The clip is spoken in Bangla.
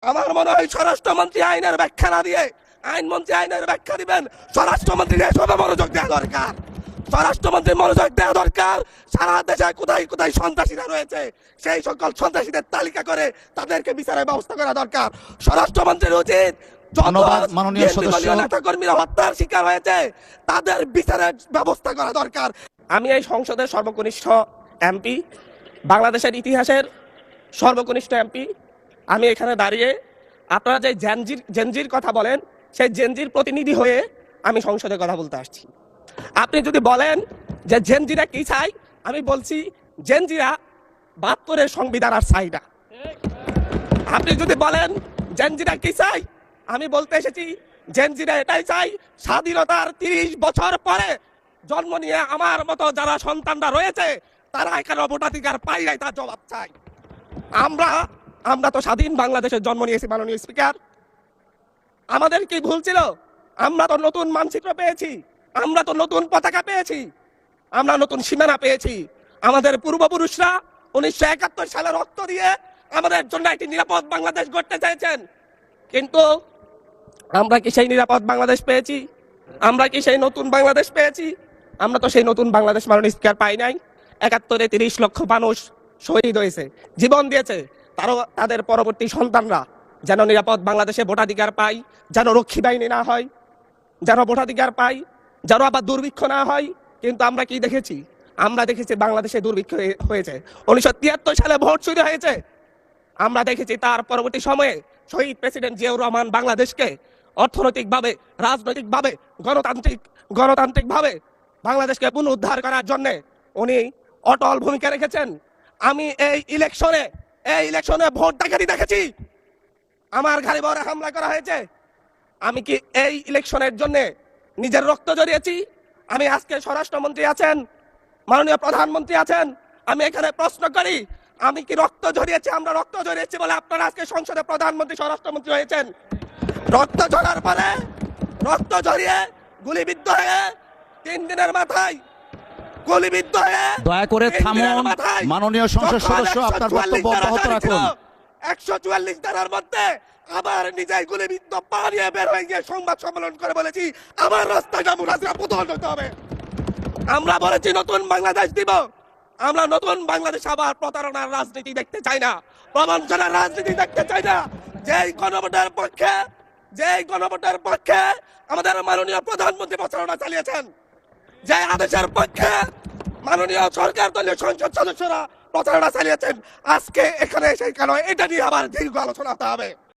আমার মনে হয় স্বরাষ্ট্রমন্ত্রী আইনের ব্যাখ্যা না দিয়ে আইনমন্ত্রী আইনের ব্যাখ্যা দিবেন, স্বরাষ্ট্রমন্ত্রীর এসবে মনোযোগ দেওয়া দরকার। স্বরাষ্ট্রমন্ত্রীর মনোযোগ দেওয়া দরকার। সারা দেশে কোথায় কোথায় সন্ত্রাসীরা রয়েছে সেই সকল সন্ত্রাসীদের তালিকা করে তাদেরকে বিচারের ব্যবস্থা করা দরকার। স্বরাষ্ট্রমন্ত্রীর উচিত নেতাকর্মীরা হত্যার শিকার হয়েছে তাদের বিচারের ব্যবস্থা করা দরকার। আমি এই সংসদের সর্বকনিষ্ঠ এমপি, বাংলাদেশের ইতিহাসের সর্বকনিষ্ঠ এমপি। আমি এখানে দাঁড়িয়ে আপনারা যে জেনজির কথা বলেন সেই জেনজির প্রতিনিধি হয়ে আমি সংসদে কথা বলতে আসছি। আপনি যদি বলেন যে জেনজিরা কি চাই, আমি বলছি জেনজিরা ৭২-এর সংবিধান আর চাই না। আপনি যদি বলেন জেনজিরা কি চাই, আমি বলতে এসেছি জেনজিরা এটাই চাই, স্বাধীনতার ৩০ বছর পরে জন্ম নিয়ে আমার মতো যারা সন্তানরা রয়েছে তারা এখানে ভোটাধিকার পাই নাই, তার জবাব চাই। আমরা তো স্বাধীন বাংলাদেশের জন্ম নিয়েছি মাননীয় স্পিকার। আমাদের কি ভুল ছিল? আমরা তো নতুন মানচিত্র পেয়েছি, আমরা তো নতুন পতাকা পেয়েছি, আমরা নতুন সীমানা পেয়েছি। আমাদের পূর্বপুরুষরা ১৯৭১ সালে রক্ত দিয়ে আমাদের জন্য একটি নিরাপদ বাংলাদেশ গড়তে চেয়েছেন, কিন্তু আমরা কি সেই নিরাপদ বাংলাদেশ পেয়েছি? আমরা কি সেই নতুন বাংলাদেশ পেয়েছি? আমরা তো সেই নতুন বাংলাদেশ মাননীয় স্পিকার পাই নাই। ৭১-এ ৩০ লক্ষ মানুষ শহীদ হয়েছে, জীবন দিয়েছে, তাদের পরবর্তী সন্তানরা যেন নিরাপদ বাংলাদেশে ভোটাধিকার পায়, যেন রক্ষী বাহিনী না হয়, যেন ভোটাধিকার পায়, যেন আবার দুর্ভিক্ষ না হয়। কিন্তু আমরা কি দেখেছি? আমরা দেখেছি বাংলাদেশে দুর্ভিক্ষ হয়েছে। ১৯৭৩ সালে ভোট চুরি হয়েছে। আমরা দেখেছি তার পরবর্তী সময়ে শহীদ প্রেসিডেন্ট জিয়াউর রহমান বাংলাদেশকে অর্থনৈতিকভাবে, রাজনৈতিকভাবে, গণতান্ত্রিকভাবে বাংলাদেশকে পুনরুদ্ধার করার জন্য উনি অটল ভূমিকা রেখেছেন। আমি এই ইলেকশনে ভোট ডাকাতি দেখেছি, আমার গাড়ি বহরে হামলা করা হয়েছে। আমি কি এই ইলেকশনের জন্য নিজের রক্ত জড়িয়েছি? আমি আজকে স্বরাষ্ট্রমন্ত্রী আছেন, মাননীয় প্রধানমন্ত্রী আছেন, আমি এখানে প্রশ্ন করি, আমি কি রক্ত জড়িয়েছি? আমরা রক্ত জড়িয়েছি বলে আপনারা আজকে সংসদে প্রধানমন্ত্রী, স্বরাষ্ট্রমন্ত্রী হয়েছেন। রক্ত ঝরার পরে, রক্ত ঝরিয়ে গুলিবিদ্ধ হয়ে ৩ দিনের মাথায় গুলিবিদ্ধ হয়ে, দয়া করে থামুন মাননীয় সংসদ সদস্য, আপনার বক্তব্য অব্যাহত রাখুন। ১৪৪ ধারার মধ্যে আবার নিজেই গুলিবিদ্ধ পা নিয়ে বের হয়ে গিয়ে সংবাদ সম্মেলন করে বলেছি আমার রাস্তাটা মুনাসিরা প্রদল হতে হবে। আমরা বলেছি নতুন বাংলাদেশ দিব। আমরা নতুন বাংলাদেশ আবার প্রতারণার রাজনীতি দেখতে চাই না, প্রবঞ্চনার রাজনীতি দেখতে চাই না। যেই গণভোটের পক্ষে আমাদের মাননীয় প্রধানমন্ত্রী প্রচারণা চালিয়েছেন, যে আদেশের পক্ষে মাননীয় সরকার দলীয় সংসদ সদস্যরা প্রচারণা চালিয়েছেন, আজকে এখানে সেই কারণে এটা নিয়ে আবার দীর্ঘ আলোচনা হতে হবে।